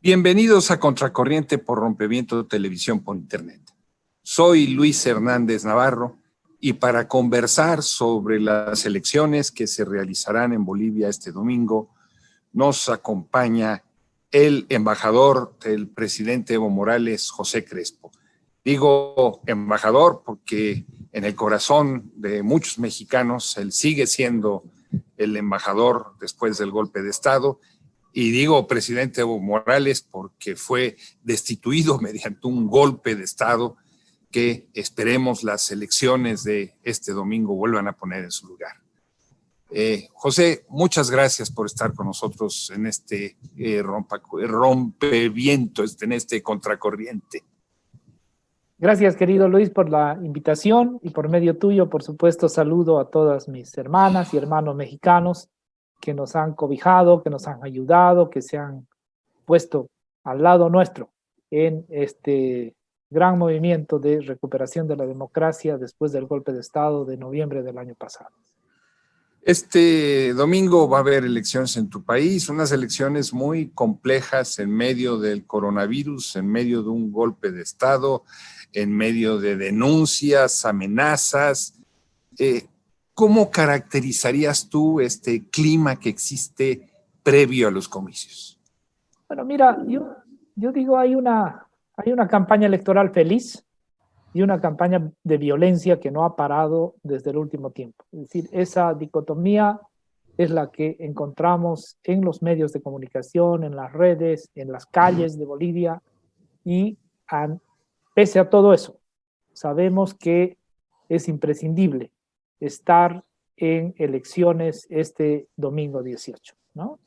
Bienvenidos a Contracorriente por Rompeviento Televisión por Internet. Soy Luis Hernández Navarro y para conversar sobre las elecciones que se realizarán en Bolivia este domingo, nos acompaña el embajador del presidente Evo Morales, José Crespo. Digo embajador porque en el corazón de muchos mexicanos él sigue siendo el embajador después del golpe de Estado. Y digo presidente Evo Morales porque fue destituido mediante un golpe de Estado que esperemos las elecciones de este domingo vuelvan a poner en su lugar. José, muchas gracias por estar con nosotros en este rompeviento, en este contracorriente. Gracias, querido Luis, por la invitación y por medio tuyo, por supuesto, saludo a todas mis hermanas y hermanos mexicanos que nos han cobijado, que nos han ayudado, que se han puesto al lado nuestro en este gran movimiento de recuperación de la democracia después del golpe de Estado de noviembre del año pasado. Este domingo va a haber elecciones en tu país, unas elecciones muy complejas en medio del coronavirus, en medio de un golpe de Estado, en medio de denuncias, amenazas. ¿Cómo caracterizarías tú este clima que existe previo a los comicios? Bueno, mira, yo digo hay una campaña electoral feliz y una campaña de violencia que no ha parado desde el último tiempo. Es decir, esa dicotomía es la que encontramos en los medios de comunicación, en las redes, en las calles de Bolivia, y pese a todo eso, sabemos que es imprescindible estar en elecciones este domingo 18, ¿no?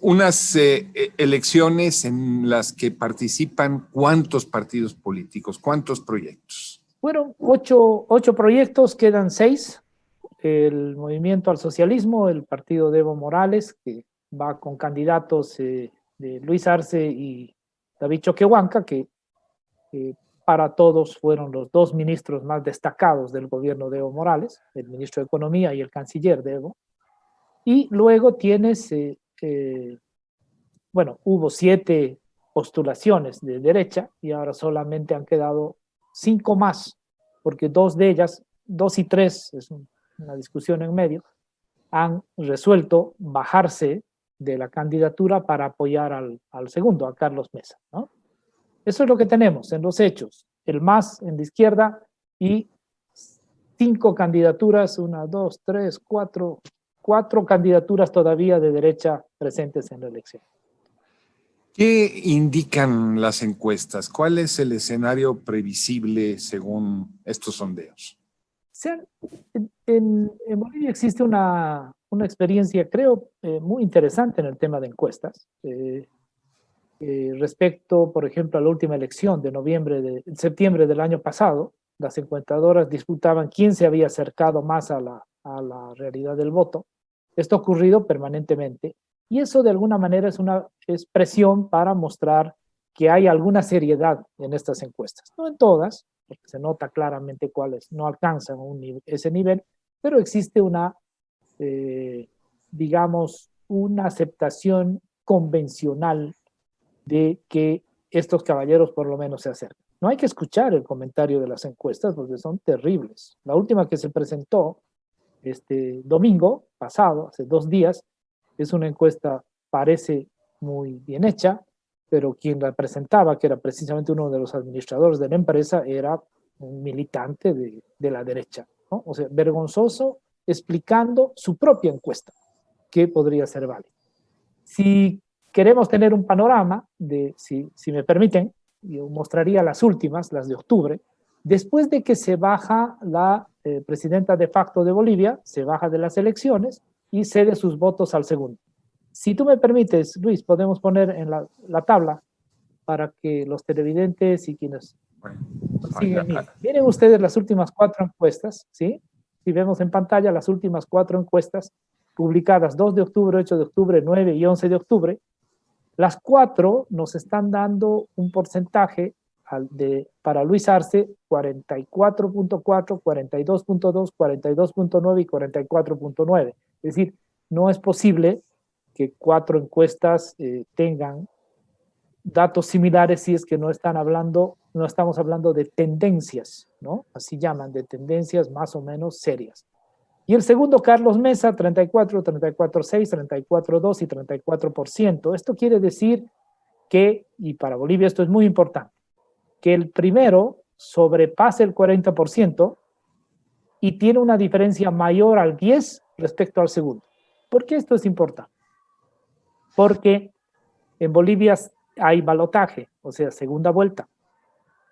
Unas elecciones en las que participan ¿cuántos partidos políticos? ¿Cuántos proyectos? Fueron ocho proyectos, quedan 6. El Movimiento al Socialismo, el partido de Evo Morales, que va con candidatos de Luis Arce y David Choquehuanca, que para todos fueron los 2 ministros más destacados del gobierno de Evo Morales, el ministro de Economía y el canciller de Evo. Y luego tienes, bueno, hubo 7 postulaciones de derecha y ahora solamente han quedado 5 más, porque 2 de ellas, 2 y 3, es una discusión en medio, han resuelto bajarse de la candidatura para apoyar al segundo, a Carlos Mesa, ¿no? Eso es lo que tenemos en los hechos. El MAS en la izquierda y 5 candidaturas, 1, 2, 3, 4 candidaturas todavía de derecha presentes en la elección. ¿Qué indican las encuestas? ¿Cuál es el escenario previsible según estos sondeos? En Bolivia existe una experiencia, creo, muy interesante en el tema de encuestas. Respecto, por ejemplo, a la última elección de septiembre del año pasado, las encuestadoras disputaban quién se había acercado más a la realidad del voto. Esto ha ocurrido permanentemente y eso de alguna manera es presión para mostrar que hay alguna seriedad en estas encuestas. No en todas, porque se nota claramente cuáles no alcanzan ese nivel, pero existe digamos, una aceptación convencional de que estos caballeros por lo menos se acercan. No hay que escuchar el comentario de las encuestas porque son terribles. La última que se presentó este domingo pasado, hace 2 días, es una encuesta, parece muy bien hecha, pero quien la presentaba, que era precisamente uno de los administradores de la empresa, era un militante de la derecha, ¿no? O sea, vergonzoso explicando su propia encuesta, que podría ser válida. Si queremos tener un panorama si me permiten, yo mostraría las últimas, las de octubre, después de que se baja la presidenta de facto de Bolivia, se baja de las elecciones y cede sus votos al segundo. Si tú me permites, Luis, podemos poner en la tabla para que los televidentes y quienes siguen, miren ustedes las últimas 4 encuestas, ¿sí? Si vemos en pantalla las últimas 4 encuestas publicadas 2 de octubre, 8 de octubre, 9 y 11 de octubre, las 4 nos están dando un porcentaje para Luis Arce 44.4, 42.2, 42.9 y 44.9. Es decir, no es posible que 4 encuestas tengan datos similares si es que no estamos hablando de tendencias, ¿no? Así llaman, de tendencias más o menos serias. Y el segundo, Carlos Mesa, 34, 34,6, 34,2 y 34%. Esto quiere decir que, y para Bolivia esto es muy importante, que el primero sobrepasa el 40% y tiene una diferencia mayor al 10 respecto al segundo. ¿Por qué esto es importante? Porque en Bolivia hay balotaje, o sea, segunda vuelta.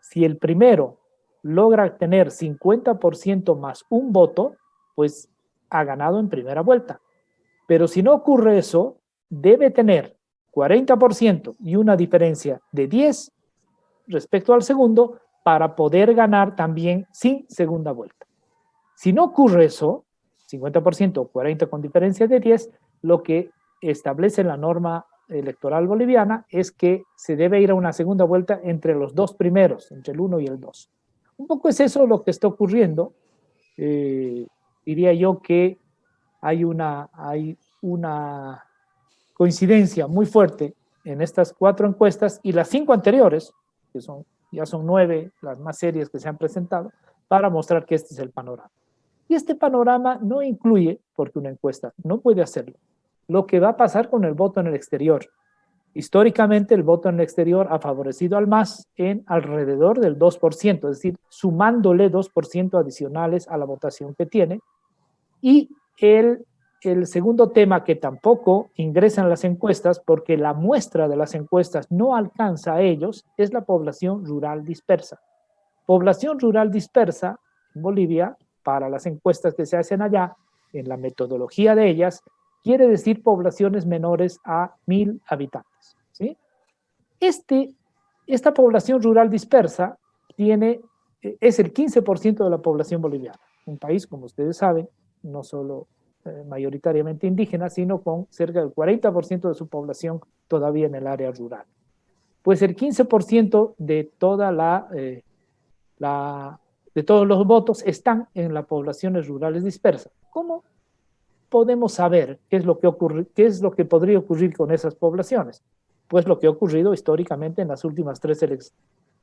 Si el primero logra tener 50% más un voto, pues ha ganado en primera vuelta. Pero si no ocurre eso, debe tener 40% y una diferencia de 10 respecto al segundo para poder ganar también sin segunda vuelta. Si no ocurre eso, 50% o 40 con diferencia de 10, lo que establece la norma electoral boliviana es que se debe ir a una segunda vuelta entre los dos primeros, entre el 1 y el 2. Un poco es eso lo que está ocurriendo. Diría yo que hay una coincidencia muy fuerte en estas 4 encuestas y las 5 anteriores, que ya son 9 las más serias que se han presentado, para mostrar que este es el panorama. Y este panorama no incluye, porque una encuesta no puede hacerlo, lo que va a pasar con el voto en el exterior. Históricamente, el voto en el exterior ha favorecido al MAS en alrededor del 2%, es decir, sumándole 2% adicionales a la votación que tiene. Y el segundo tema que tampoco ingresa en las encuestas, porque la muestra de las encuestas no alcanza a ellos, es la población rural dispersa. Población rural dispersa en Bolivia, para las encuestas que se hacen allá, en la metodología de ellas, quiere decir poblaciones menores a 1,000 habitantes. ¿Sí? Esta población rural dispersa es el 15% de la población boliviana. Un país, como ustedes saben, no solo mayoritariamente indígena, sino con cerca del 40% de su población todavía en el área rural. Pues el 15% de de todos los votos están en las poblaciones rurales dispersas. ¿Cómo podemos saber qué es lo que podría ocurrir con esas poblaciones? Pues lo que ha ocurrido históricamente en las últimas 3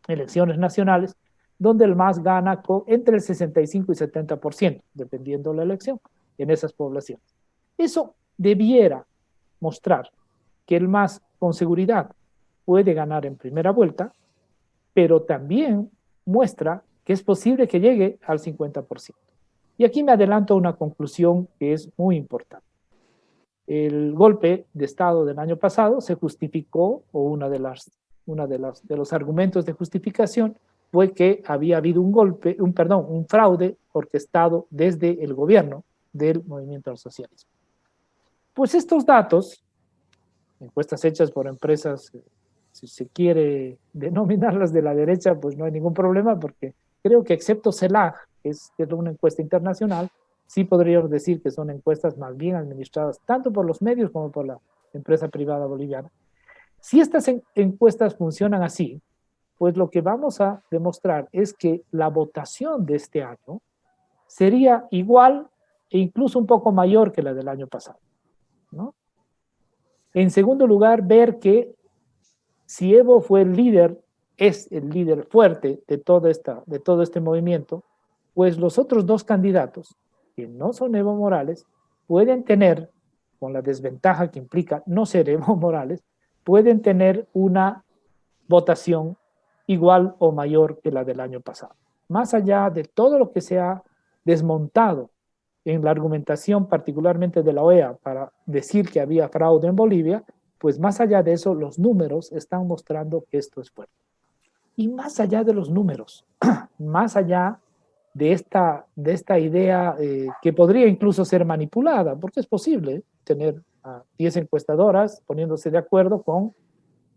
elecciones nacionales, donde el MAS gana entre el 65 y 70%, dependiendo de la elección, en esas poblaciones. Eso debiera mostrar que el MAS con seguridad puede ganar en primera vuelta, pero también muestra que es posible que llegue al 50%. Y aquí me adelanto a una conclusión que es muy importante. El golpe de Estado del año pasado se justificó, o uno de los argumentos de justificación fue que había habido un fraude orquestado desde el gobierno del movimiento al socialismo. Pues estos datos, encuestas hechas por empresas, si se quiere denominarlas de la derecha, pues no hay ningún problema, porque creo que excepto CELAC, que es una encuesta internacional, sí podríamos decir que son encuestas más bien administradas tanto por los medios como por la empresa privada boliviana. Si estas encuestas funcionan así, pues lo que vamos a demostrar es que la votación de este año sería igual e incluso un poco mayor que la del año pasado, ¿no? En segundo lugar, ver que si Evo fue es el líder fuerte de todo este movimiento, pues los otros 2 candidatos, que no son Evo Morales, pueden tener, con la desventaja que implica no ser Evo Morales, pueden tener una votación igual o mayor que la del año pasado. Más allá de todo lo que se ha desmontado en la argumentación, particularmente de la OEA, para decir que había fraude en Bolivia, pues más allá de eso, los números están mostrando que esto es fuerte. Y más allá de los números, más allá de esta idea que podría incluso ser manipulada, porque es posible tener a 10 encuestadoras poniéndose de acuerdo con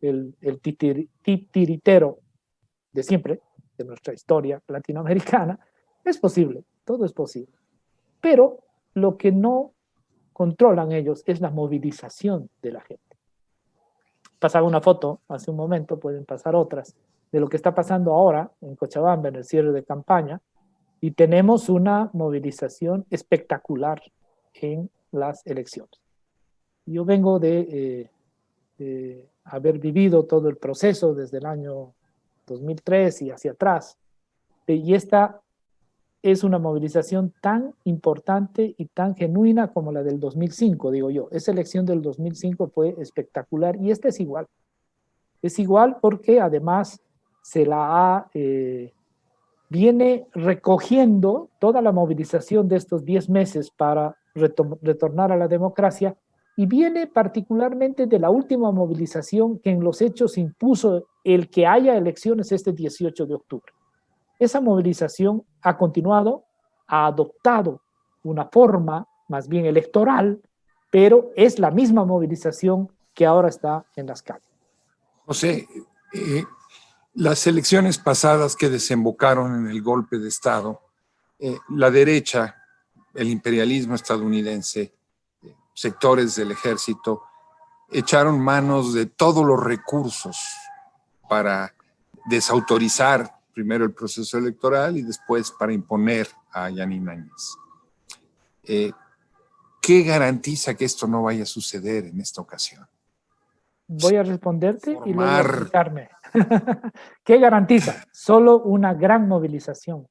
el titiritero de siempre, de nuestra historia latinoamericana. Es posible, todo es posible. Pero lo que no controlan ellos es la movilización de la gente. Pasaba una foto hace un momento, pueden pasar otras, de lo que está pasando ahora en Cochabamba, en el cierre de campaña, y tenemos una movilización espectacular en las elecciones. Yo vengo de haber vivido todo el proceso desde el año 2003 y hacia atrás. Y esta es una movilización tan importante y tan genuina como la del 2005, digo yo. Esa elección del 2005 fue espectacular y esta es igual. Es igual porque además se la ha, viene recogiendo toda la movilización de estos 10 meses para retornar a la democracia y viene particularmente de la última movilización que en los hechos impuso el que haya elecciones este 18 de octubre. Esa movilización ha continuado, ha adoptado una forma más bien electoral, pero es la misma movilización que ahora está en las calles. José, las elecciones pasadas que desembocaron en el golpe de Estado, la derecha, el imperialismo estadounidense, sectores del ejército, echaron manos de todos los recursos para desautorizar primero el proceso electoral y después para imponer a Yanín Áñez. ¿Qué garantiza que esto no vaya a suceder en esta ocasión? Voy a responderte y luego a explicarme. ¿Qué garantiza? Solo una gran movilización.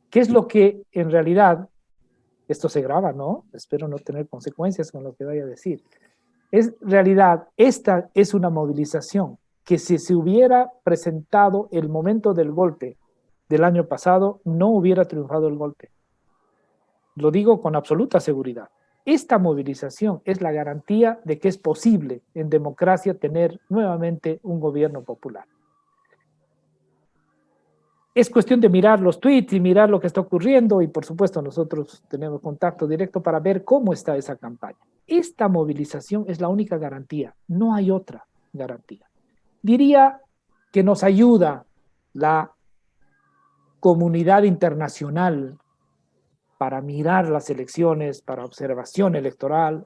¿Qué es lo que en realidad, esto se graba, ¿no? Espero no tener consecuencias con lo que vaya a decir. En realidad, esta es una movilización que si se hubiera presentado el momento del golpe del año pasado, no hubiera triunfado el golpe. Lo digo con absoluta seguridad. Esta movilización es la garantía de que es posible en democracia tener nuevamente un gobierno popular. Es cuestión de mirar los tweets y mirar lo que está ocurriendo y por supuesto nosotros tenemos contacto directo para ver cómo está esa campaña. Esta movilización es la única garantía, no hay otra garantía. Diría que nos ayuda la comunidad internacional para mirar las elecciones, para observación electoral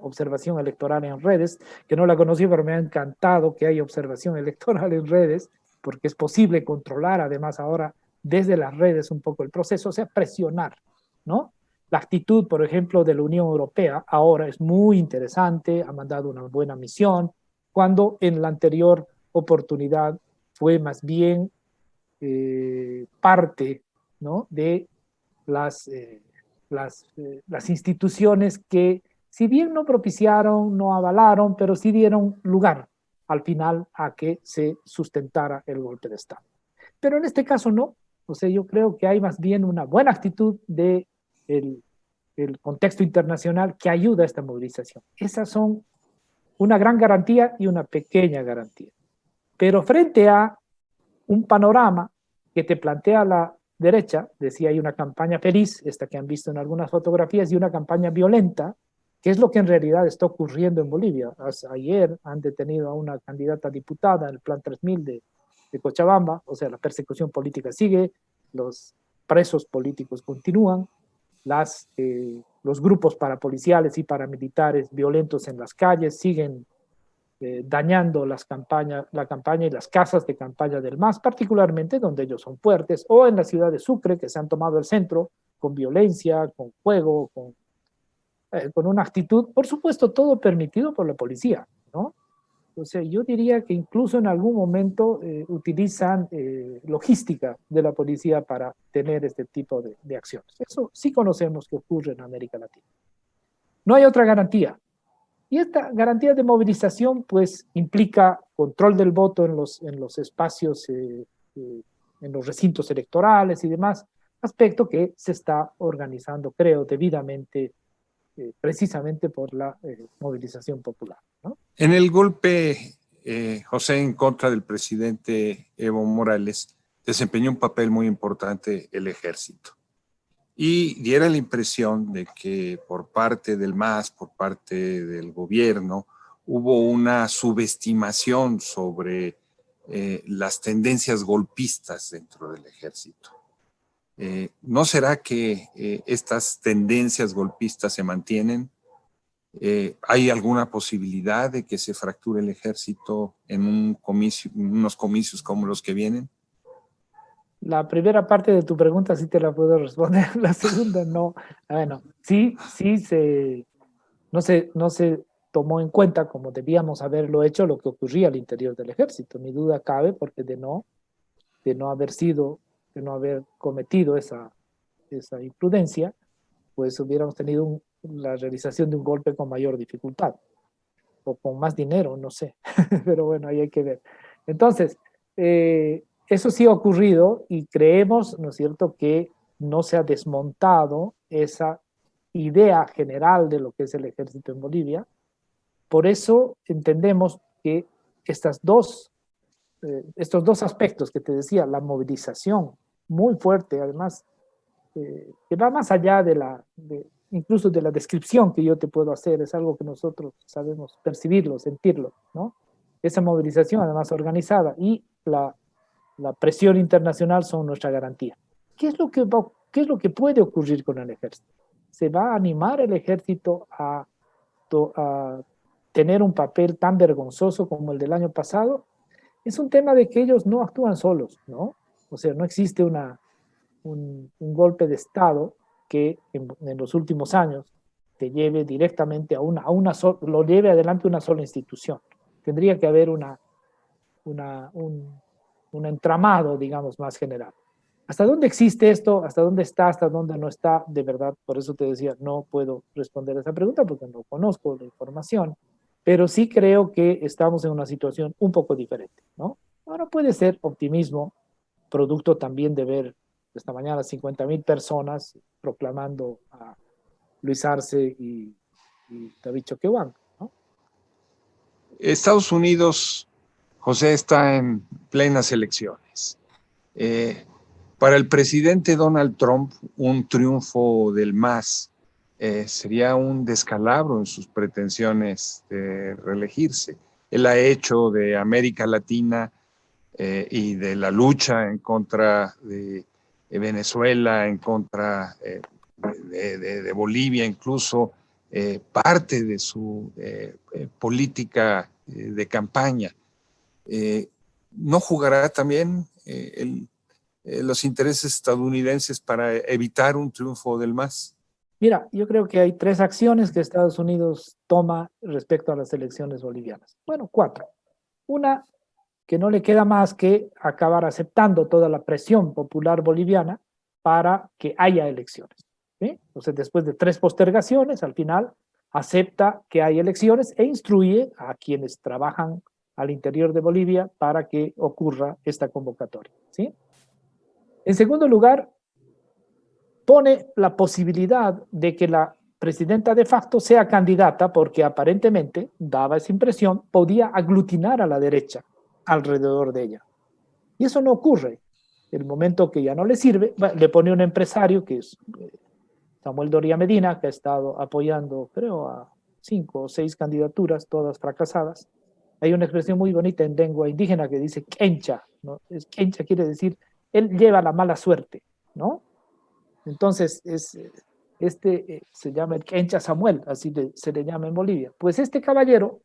en redes, que no la conocí, pero me ha encantado que haya observación electoral en redes, porque es posible controlar además ahora desde las redes un poco el proceso, o sea, presionar, ¿no? La actitud, por ejemplo, de la Unión Europea ahora es muy interesante, ha mandado una buena misión, cuando en la anterior oportunidad fue más bien parte, ¿no?, de las instituciones que, si bien no propiciaron, no avalaron, pero sí dieron lugar al final a que se sustentara el golpe de Estado. Pero en este caso no. O sea, yo creo que hay más bien una buena actitud del contexto internacional que ayuda a esta movilización. Esas son una gran garantía y una pequeña garantía. Pero frente a un panorama que te plantea la derecha, decía, hay una campaña feliz, esta que han visto en algunas fotografías, y una campaña violenta, que es lo que en realidad está ocurriendo en Bolivia. Ayer han detenido a una candidata diputada en el Plan 3000 de Cochabamba, o sea, la persecución política sigue, los presos políticos continúan, los grupos parapoliciales y paramilitares violentos en las calles siguen dañando la campaña y las casas de campaña del MAS, particularmente donde ellos son fuertes, o en la ciudad de Sucre, que se han tomado el centro con violencia, con fuego, con una actitud, por supuesto, todo permitido por la policía, ¿no? O sea, yo diría que incluso en algún momento utilizan logística de la policía para tener este tipo de acciones. Eso sí conocemos que ocurre en América Latina. No hay otra garantía. Y esta garantía de movilización pues implica control del voto en los espacios, en los recintos electorales y demás, aspecto que se está organizando, creo, debidamente, precisamente por la movilización popular, ¿no? En el golpe, José, en contra del presidente Evo Morales, desempeñó un papel muy importante el ejército. Y diera la impresión de que por parte del MAS, por parte del gobierno, hubo una subestimación sobre las tendencias golpistas dentro del ejército. ¿No será que estas tendencias golpistas se mantienen? ¿Hay alguna posibilidad de que se fracture el ejército en unos comicios como los que vienen? La primera parte de tu pregunta sí te la puedo responder, la segunda no. Bueno, sí, no se tomó en cuenta, como debíamos haberlo hecho, lo que ocurría al interior del ejército. Ni duda cabe, porque de no haber cometido esa imprudencia, pues hubiéramos tenido la realización de un golpe con mayor dificultad, o con más dinero, no sé, pero bueno, ahí hay que ver. Entonces, eso sí ha ocurrido y creemos, ¿no es cierto?, que no se ha desmontado esa idea general de lo que es el ejército en Bolivia. Por eso entendemos que estos dos aspectos que te decía, la movilización muy fuerte, además, que va más allá incluso de la descripción que yo te puedo hacer, es algo que nosotros sabemos percibirlo, sentirlo, ¿no? Esa movilización, además organizada, y la presión internacional son nuestra garantía. ¿Qué es lo que puede ocurrir con el ejército? ¿Se va a animar el ejército a tener un papel tan vergonzoso como el del año pasado? Es un tema de que ellos no actúan solos, ¿no? O sea, no existe un golpe de Estado que en los últimos años te lleve directamente lo lleve adelante una sola institución. Tendría que haber un entramado, digamos, más general. ¿Hasta dónde existe esto? ¿Hasta dónde está? ¿Hasta dónde no está? De verdad, por eso te decía, no puedo responder a esa pregunta porque no conozco la información, pero sí creo que estamos en una situación un poco diferente, ¿no? Ahora puede ser optimismo, producto también de ver esta mañana 50,000 personas proclamando a Luis Arce y David Choquehuanca, ¿no? Estados Unidos, José, está en plenas elecciones. Para el presidente Donald Trump, un triunfo del MAS sería un descalabro en sus pretensiones de reelegirse. Él ha hecho de América Latina y de la lucha en contra de Venezuela, en contra de Bolivia, incluso parte de su política de campaña. ¿No jugará también los intereses estadounidenses para evitar un triunfo del MAS? Mira, yo creo que hay 3 acciones que Estados Unidos toma respecto a las elecciones bolivianas. Bueno, 4. Una, que no le queda más que acabar aceptando toda la presión popular boliviana para que haya elecciones, ¿sí? Entonces, después de 3 postergaciones, al final acepta que hay elecciones e instruye a quienes trabajan al interior de Bolivia para que ocurra esta convocatoria, ¿sí? En segundo lugar, pone la posibilidad de que la presidenta de facto sea candidata porque aparentemente, daba esa impresión, podía aglutinar a la derecha alrededor de ella. Y eso no ocurre. El momento que ya no le sirve, le pone un empresario que es Samuel Doria Medina, que ha estado apoyando, creo, a 5 o 6 candidaturas, todas fracasadas. Hay una expresión muy bonita en lengua indígena que dice quencha, ¿no? Quencha quiere decir, él lleva la mala suerte, ¿no? Entonces, se llama el quencha Samuel, así se le llama en Bolivia. Pues este caballero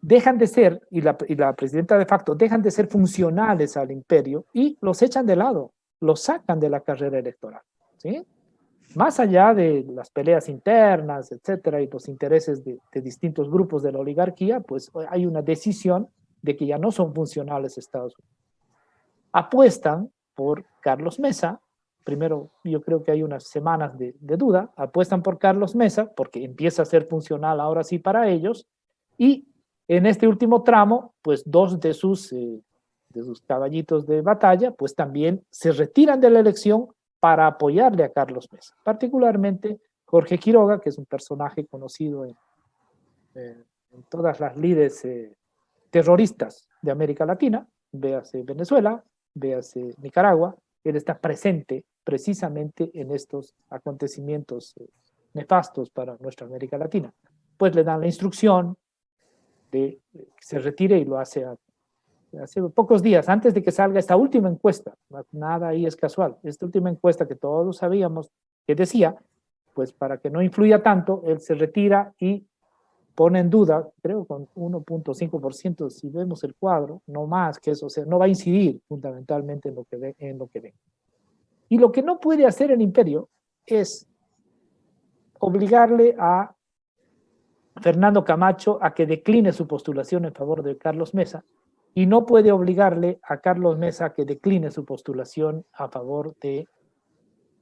dejan de ser, y la presidenta de facto, dejan de ser funcionales al imperio y los echan de lado, los sacan de la carrera electoral, ¿sí? Más allá de las peleas internas, etcétera, y los intereses de distintos grupos de la oligarquía, pues hay una decisión de que ya no son funcionales Estados Unidos. Apuestan por Carlos Mesa. Primero, yo creo que hay unas semanas de duda. Apuestan por Carlos Mesa porque empieza a ser funcional ahora sí para ellos. Y en este último tramo, pues 2 de sus caballitos de batalla, pues también se retiran de la elección para apoyarle a Carlos Mesa. Particularmente Jorge Quiroga, que es un personaje conocido en todas las lides terroristas de América Latina, véase Venezuela, véase Nicaragua. Él está presente precisamente en estos acontecimientos nefastos para nuestra América Latina. Pues le dan la instrucción de que se retire y lo hace hace pocos días, antes de que salga esta última encuesta. Nada ahí es casual. Esta última encuesta que todos sabíamos que decía, pues para que no influya tanto, él se retira y pone en duda, creo con 1.5%, si vemos el cuadro, no más que eso, o sea, no va a incidir fundamentalmente en lo que ven. Y lo que no puede hacer el imperio es obligarle a Fernando Camacho a que decline su postulación en favor de Carlos Mesa y no puede obligarle a Carlos Mesa a que decline su postulación a favor de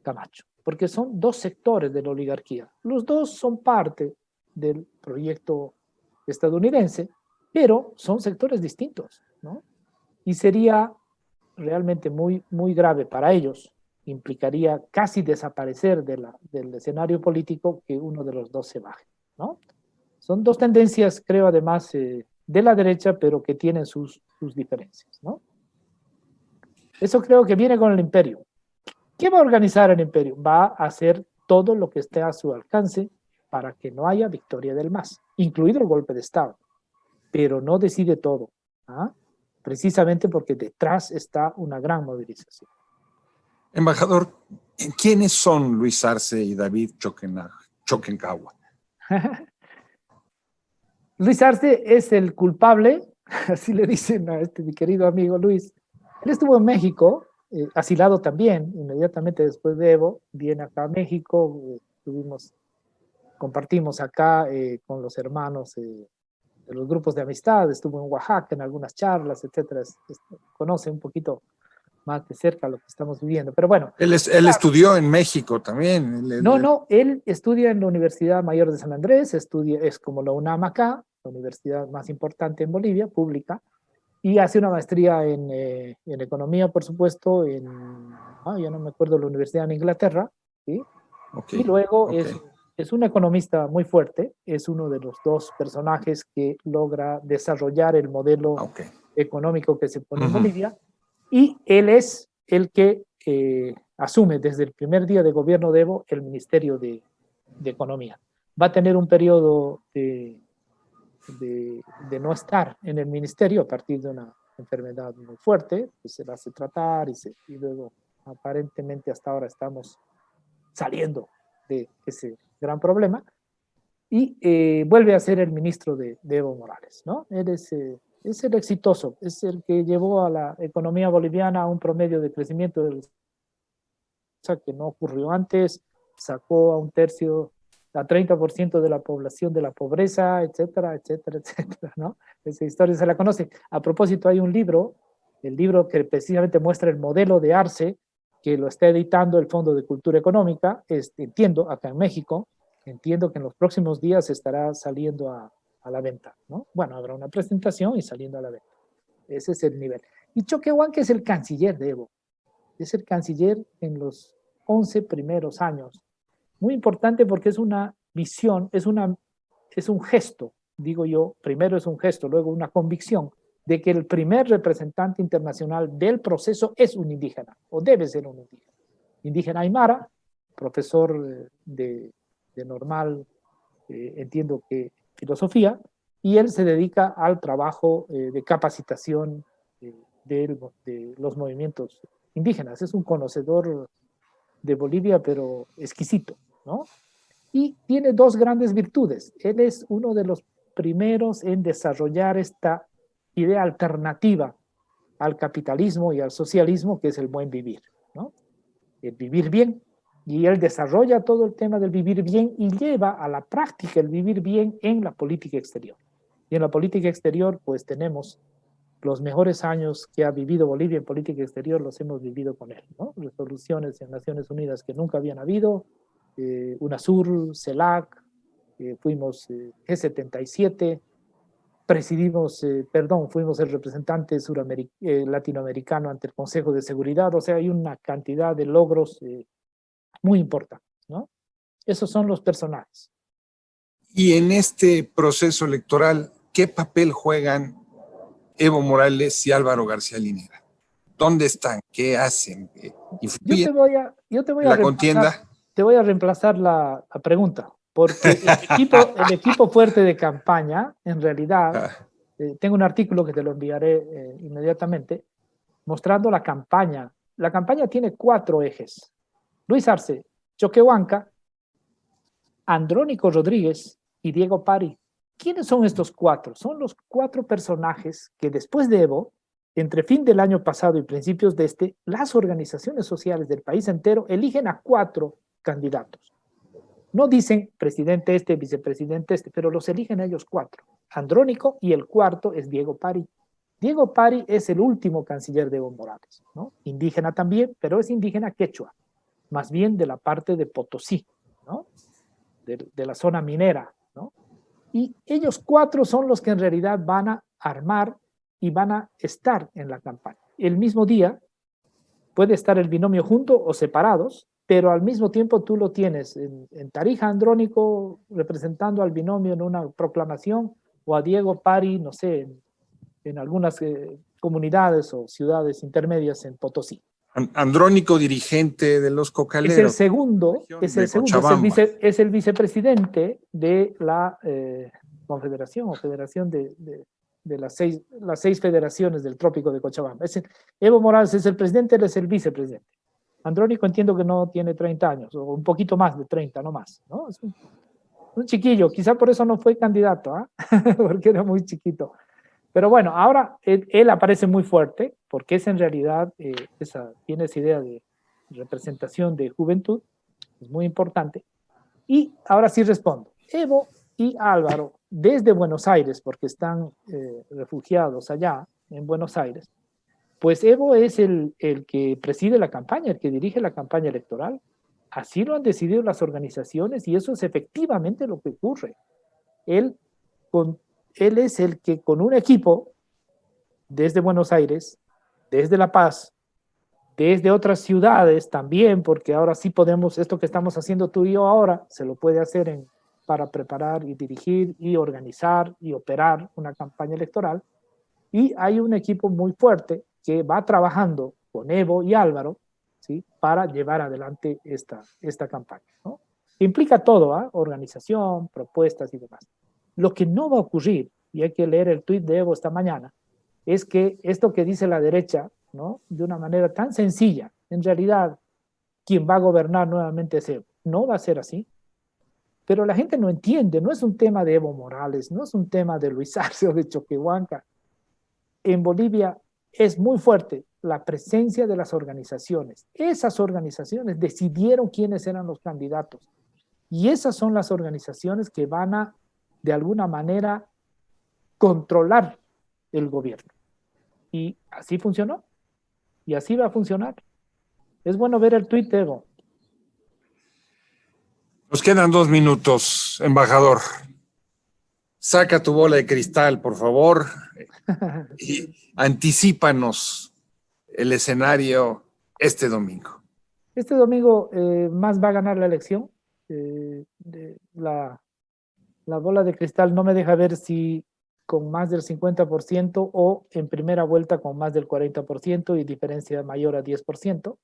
Camacho, porque son dos sectores de la oligarquía. Los dos son parte del proyecto estadounidense, pero son sectores distintos, ¿no? Y sería realmente muy, muy grave para ellos, implicaría casi desaparecer del escenario político que uno de los dos se baje, ¿no? Son dos tendencias, creo, además, de la derecha, pero que tienen sus diferencias, ¿no? Eso creo que viene con el imperio. ¿Qué va a organizar el imperio? Va a hacer todo lo que esté a su alcance para que no haya victoria del MAS, incluido el golpe de Estado, pero no decide todo, ¿ah? Precisamente porque detrás está una gran movilización. Embajador, ¿quiénes son Luis Arce y David Choquencagua? Luis Arce es el culpable, así le dicen a mi querido amigo Luis. Él estuvo en México, asilado también, inmediatamente después de Evo, viene acá a México, compartimos acá con los hermanos de los grupos de amistad, estuvo en Oaxaca en algunas charlas, etcétera, conoce un poquito más de cerca lo que estamos viviendo, pero bueno. Él estudió en México también. No, él estudia en la Universidad Mayor de San Andrés, es como la UNAM acá, la universidad más importante en Bolivia, pública, y hace una maestría en economía, por supuesto, yo no me acuerdo, la universidad en Inglaterra, ¿sí? Okay, y luego es un economista muy fuerte, es uno de los dos personajes que logra desarrollar el modelo económico que se pone en Bolivia, y él es el que asume desde el primer día de gobierno de Evo el Ministerio de Economía. Va a tener un periodo de no estar en el ministerio a partir de una enfermedad muy fuerte, que se la hace tratar y luego aparentemente hasta ahora estamos saliendo de ese gran problema, y vuelve a ser el ministro de Evo Morales, ¿no? Él es el exitoso, es el que llevó a la economía boliviana a un promedio de crecimiento que no ocurrió antes, sacó a un tercio, a 30% de la población de la pobreza, etcétera, etcétera, etcétera, ¿no? Esa historia se la conoce. A propósito, hay un libro, el libro que precisamente muestra el modelo de Arce, que lo está editando el Fondo de Cultura Económica, entiendo, acá en México, entiendo que en los próximos días estará saliendo a la venta, ¿no? Bueno, habrá una presentación y saliendo a la venta. Ese es el nivel. Y Choquehuanca es el canciller de Evo, es el canciller en los 11 primeros años. Muy importante porque es una visión, es un gesto, digo yo, primero es un gesto, luego una convicción de que el primer representante internacional del proceso es un indígena, o debe ser un indígena. Indígena aymara, profesor de normal, entiendo que filosofía, y él se dedica al trabajo de capacitación de los movimientos indígenas. Es un conocedor de Bolivia, pero exquisito, ¿no? Y tiene dos grandes virtudes. Él es uno de los primeros en desarrollar esta idea alternativa al capitalismo y al socialismo, que es el buen vivir, ¿no? El vivir bien. Y él desarrolla todo el tema del vivir bien y lleva a la práctica el vivir bien en la política exterior. Y en la política exterior, pues tenemos los mejores años que ha vivido Bolivia en política exterior, los hemos vivido con él, ¿no? Resoluciones en Naciones Unidas que nunca habían habido, UNASUR, CELAC, fuimos G77, fuimos el representante latinoamericano ante el Consejo de Seguridad, o sea, hay una cantidad de logros muy importantes, ¿no? Esos son los personajes. Y en este proceso electoral, ¿qué papel juegan Evo Morales y Álvaro García Linera? ¿Dónde están? ¿Qué hacen? Yo te voy a la contienda. Te voy a reemplazar la pregunta, porque el equipo fuerte de campaña, en realidad, tengo un artículo que te lo enviaré inmediatamente, mostrando la campaña. La campaña tiene 4 ejes. Luis Arce, Choquehuanca, Andrónico Rodríguez y Diego Pari. ¿Quiénes son estos 4? Son los 4 personajes que después de Evo, entre fin del año pasado y principios de este, las organizaciones sociales del país entero eligen a 4 candidatos. No dicen presidente este, vicepresidente este, pero los eligen ellos 4. Andrónico, y el cuarto es Diego Pari. Diego Pari es el último canciller de Evo Morales, ¿no? Indígena también, pero es indígena quechua, más bien de la parte de Potosí, ¿no? De la zona minera, ¿no? Y ellos 4 son los que en realidad van a armar y van a estar en la campaña. El mismo día puede estar el binomio junto o separados, pero al mismo tiempo tú lo tienes en Tarija Andrónico representando al binomio en una proclamación, o a Diego Pari, no sé, en algunas comunidades o ciudades intermedias en Potosí. Andrónico, dirigente de los cocaleros. Es el segundo, es el vicepresidente de la confederación o federación de las 6 federaciones del trópico de Cochabamba. Evo Morales es el presidente, él es el vicepresidente. Andrónico entiendo que no tiene 30 años, o un poquito más de 30, no más, ¿no? Es un chiquillo, quizá por eso no fue candidato, ¿eh? Porque era muy chiquito. Pero bueno, ahora él aparece muy fuerte, porque es en realidad, tiene esa idea de representación de juventud, es muy importante. Y ahora sí respondo. Evo y Álvaro, desde Buenos Aires, porque están refugiados allá en Buenos Aires, pues Evo es el que preside la campaña, el que dirige la campaña electoral. Así lo han decidido las organizaciones y eso es efectivamente lo que ocurre. Él es el que con un equipo desde Buenos Aires, desde La Paz, desde otras ciudades también, porque ahora sí podemos, esto que estamos haciendo tú y yo ahora, se lo puede hacer para preparar y dirigir y organizar y operar una campaña electoral. Y hay un equipo muy fuerte que va trabajando con Evo y Álvaro, ¿sí?, para llevar adelante esta campaña, ¿no? Implica todo, ¿eh? Organización, propuestas y demás. Lo que no va a ocurrir, y hay que leer el tuit de Evo esta mañana, es que esto que dice la derecha, ¿no?, de una manera tan sencilla, en realidad quien va a gobernar nuevamente es Evo. No va a ser así. Pero la gente no entiende, no es un tema de Evo Morales, no es un tema de Luis Arce o de Choquehuanca. En Bolivia es muy fuerte la presencia de las organizaciones. Esas organizaciones decidieron quiénes eran los candidatos. Y esas son las organizaciones que van a, de alguna manera, controlar el gobierno. Y así funcionó. Y así va a funcionar. Es bueno ver el tuit de Evo. Nos quedan 2 minutos, embajador. Saca tu bola de cristal, por favor, y anticípanos el escenario este domingo. Este domingo más va a ganar la elección. La bola de cristal no me deja ver si con más del 50% o en primera vuelta con más del 40% y diferencia mayor a 10%.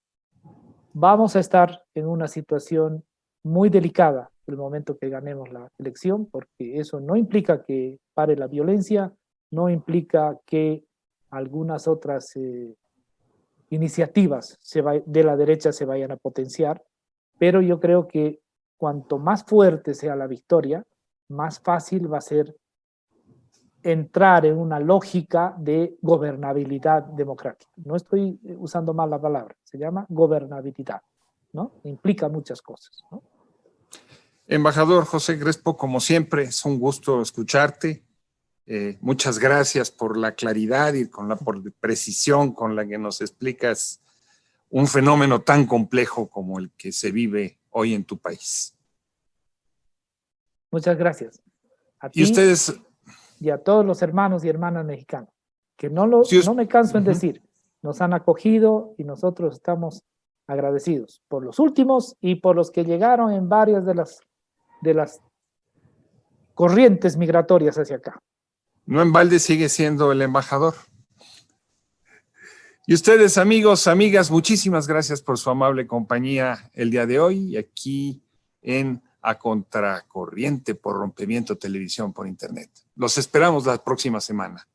Vamos a estar en una situación muy delicada el momento que ganemos la elección, porque eso no implica que pare la violencia, no implica que algunas otras iniciativas de la derecha se vayan a potenciar, pero yo creo que cuanto más fuerte sea la victoria, más fácil va a ser entrar en una lógica de gobernabilidad democrática. No estoy usando mal la palabra, se llama gobernabilidad, ¿no? Implica muchas cosas, ¿no? Embajador José Crespo, como siempre, es un gusto escucharte. Muchas gracias por la claridad y por precisión con la que nos explicas un fenómeno tan complejo como el que se vive hoy en tu país. Muchas gracias. A ti y ustedes y a todos los hermanos y hermanas mexicanos, que no me canso en decir, nos han acogido y nosotros estamos agradecidos por los últimos y por los que llegaron en varias de las corrientes migratorias hacia acá. No en balde sigue siendo el embajador. Y ustedes, amigos, amigas, muchísimas gracias por su amable compañía el día de hoy, aquí en A Contracorriente por Rompimiento Televisión por Internet. Los esperamos la próxima semana.